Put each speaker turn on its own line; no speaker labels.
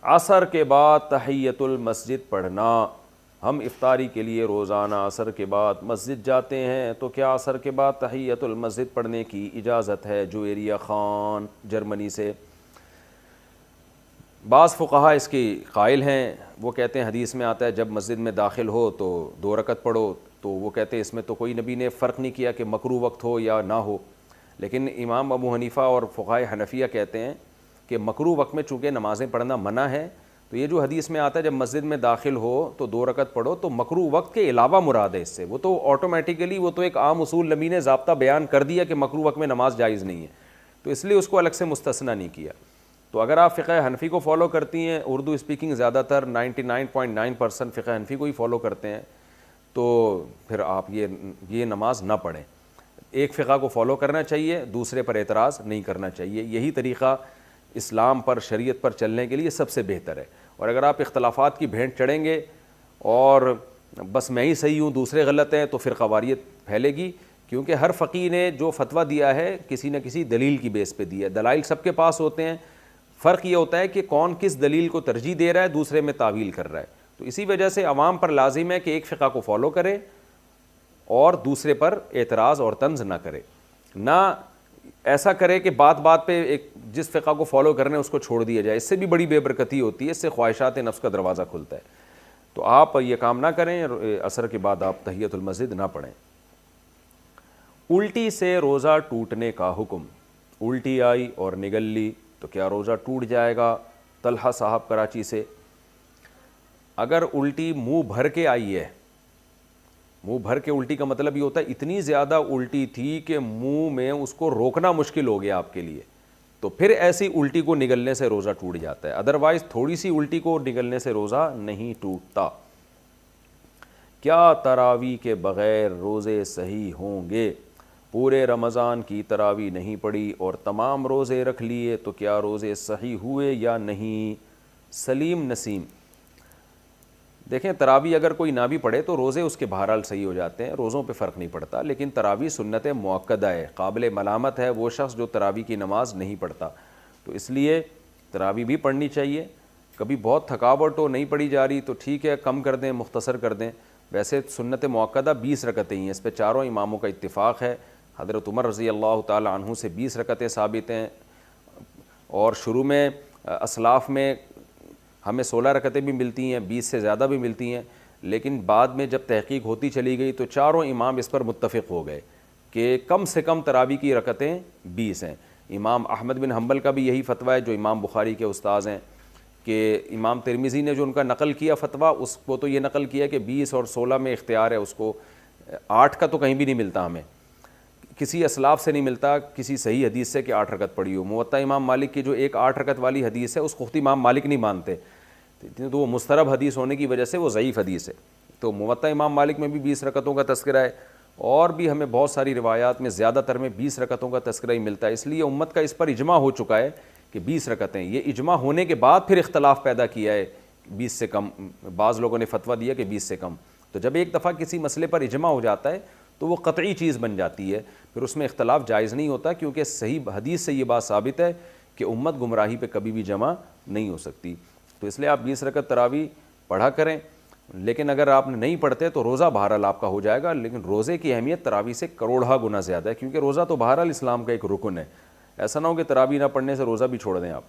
عصر کے بعد تحیۃ المسجد پڑھنا. ہم افطاری کے لیے روزانہ عصر کے بعد مسجد جاتے ہیں، تو کیا عصر کے بعد تحیۃ المسجد پڑھنے کی اجازت ہے؟ جویریہ خان جرمنی سے. بعض فقہا اس کی قائل ہیں، وہ کہتے ہیں حدیث میں آتا ہے جب مسجد میں داخل ہو تو 2 رکعت پڑھو، تو وہ کہتے ہیں اس میں تو کوئی نبی نے فرق نہیں کیا کہ مکروہ وقت ہو یا نہ ہو. لیکن امام ابو حنیفہ اور فقہائے حنفیہ کہتے ہیں کہ مکروہ وقت میں چونکہ نمازیں پڑھنا منع ہے، تو یہ جو حدیث میں آتا ہے جب مسجد میں داخل ہو تو 2 رکعت پڑھو، تو مکروہ وقت کے علاوہ مراد ہے اس سے. وہ تو آٹومیٹیکلی وہ تو ایک عام اصول نبی نے ضابطہ بیان کر دیا کہ مکروہ وقت میں نماز جائز نہیں ہے، تو اس لیے اس کو الگ سے مستثنیٰ نہیں کیا. تو اگر آپ فقہ حنفی کو فالو کرتی ہیں، اردو اسپیکنگ زیادہ تر 99.9% فقہ حنفی کو ہی فالو کرتے ہیں، تو پھر آپ یہ نماز نہ پڑھیں. ایک فقہ کو فالو کرنا چاہیے، دوسرے پر اعتراض نہیں کرنا چاہیے. یہی طریقہ اسلام پر، شریعت پر چلنے کے لیے سب سے بہتر ہے. اور اگر آپ اختلافات کی بھینٹ چڑھیں گے اور بس میں ہی صحیح ہوں دوسرے غلط ہیں، تو فرقہ واریت پھیلے گی. کیونکہ ہر فقیہ نے جو فتویٰ دیا ہے کسی نہ کسی دلیل کی بیس پہ دیا ہے. دلائل سب کے پاس ہوتے ہیں، فرق یہ ہوتا ہے کہ کون کس دلیل کو ترجیح دے رہا ہے، دوسرے میں تعویل کر رہا ہے. تو اسی وجہ سے عوام پر لازم ہے کہ ایک فقہ کو فالو کرے اور دوسرے پر اعتراض اور طنز نہ کرے. نہ ایسا کرے کہ بات بات پہ ایک جس فقہ کو فالو کرنے اس کو چھوڑ دیا جائے، اس سے بھی بڑی بے برکتی ہوتی ہے، اس سے خواہشات نفس کا دروازہ کھلتا ہے. تو آپ یہ کام نہ کریں، عصر کے بعد آپ تحیۃ المسجد نہ پڑھیں. الٹی سے روزہ ٹوٹنے کا حکم. الٹی آئی اور نگل لی تو کیا روزہ ٹوٹ جائے گا؟ طلحہ صاحب کراچی سے. اگر الٹی منہ بھر کے آئی ہے، منہ بھر کے الٹی کا مطلب یہ ہوتا ہے اتنی زیادہ الٹی تھی کہ منہ میں اس کو روکنا مشکل ہو گیا آپ کے لیے، تو پھر ایسی الٹی کو نگلنے سے روزہ ٹوٹ جاتا ہے. ادروائز تھوڑی سی الٹی کو نگلنے سے روزہ نہیں ٹوٹتا. کیا تراویح کے بغیر روزے صحیح ہوں گے؟ پورے رمضان کی تراویح نہیں پڑی اور تمام روزے رکھ لیے تو کیا روزے صحیح ہوئے یا نہیں؟ سلیم نسیم. دیکھیں تراویح اگر کوئی نہ بھی پڑھے تو روزے اس کے بہرحال صحیح ہو جاتے ہیں، روزوں پہ فرق نہیں پڑتا. لیکن تراویح سنت مؤکدہ ہے، قابل ملامت ہے وہ شخص جو تراویح کی نماز نہیں پڑھتا. تو اس لیے تراویح بھی پڑھنی چاہیے. کبھی بہت تھکاوٹ ہو نہیں پڑھی جا رہی تو ٹھیک ہے، کم کر دیں، مختصر کر دیں. ویسے سنت مؤکدہ 20 رکعتیں ہیں، اس پہ چاروں اماموں کا اتفاق ہے. حضرت عمر رضی اللہ تعالی عنہ سے 20 رکعتیں ثابت ہیں، اور شروع میں اسلاف میں ہمیں 16 رکعتیں بھی ملتی ہیں، 20 سے زیادہ بھی ملتی ہیں. لیکن بعد میں جب تحقیق ہوتی چلی گئی تو چاروں امام اس پر متفق ہو گئے کہ کم سے کم تراویح کی رکعتیں 20 ہیں. امام احمد بن حنبل کا بھی یہی فتویٰ ہے جو امام بخاری کے استاذ ہیں، کہ امام ترمذی نے جو ان کا نقل کیا فتویٰ، اس کو تو یہ نقل کیا کہ 20 اور 16 میں اختیار ہے اس کو. 8 کا تو کہیں بھی نہیں ملتا، ہمیں کسی اسلاف سے نہیں ملتا کسی صحیح حدیث سے کہ 8 رکعت پڑھی ہو. موطا امام مالک کی جو ایک 8 رکعت والی حدیث ہے اس کو خود امام مالک نہیں مانتے، تو وہ مسترب حدیث ہونے کی وجہ سے وہ ضعیف حدیث ہے. تو موطا امام مالک میں بھی 20 رکعتوں کا تذکرہ ہے، اور بھی ہمیں بہت ساری روایات میں زیادہ تر میں 20 رکعتوں کا تذکرہ ہی ملتا ہے. اس لیے امت کا اس پر اجماع ہو چکا ہے کہ 20 رکعتیں. یہ اجماع ہونے کے بعد پھر اختلاف پیدا کیا ہے 20 سے کم، بعض لوگوں نے فتویٰ دیا کہ 20 سے کم. تو جب ایک دفعہ کسی مسئلے پر اجماع ہو جاتا ہے تو وہ قطعی چیز بن جاتی ہے، پھر اس میں اختلاف جائز نہیں ہوتا، کیونکہ صحیح حدیث سے یہ بات ثابت ہے کہ امت گمراہی پہ کبھی بھی جمع نہیں ہو سکتی. تو اس لیے آپ 20 رکعت تراویح پڑھا کریں. لیکن اگر آپ نہیں پڑھتے تو روزہ بہرحال آپ کا ہو جائے گا. لیکن روزے کی اہمیت تراویح سے کروڑہ گنا زیادہ ہے، کیونکہ روزہ تو بہرحال اسلام کا ایک رکن ہے. ایسا نہ ہو کہ تراویح نہ پڑھنے سے روزہ بھی چھوڑ دیں آپ.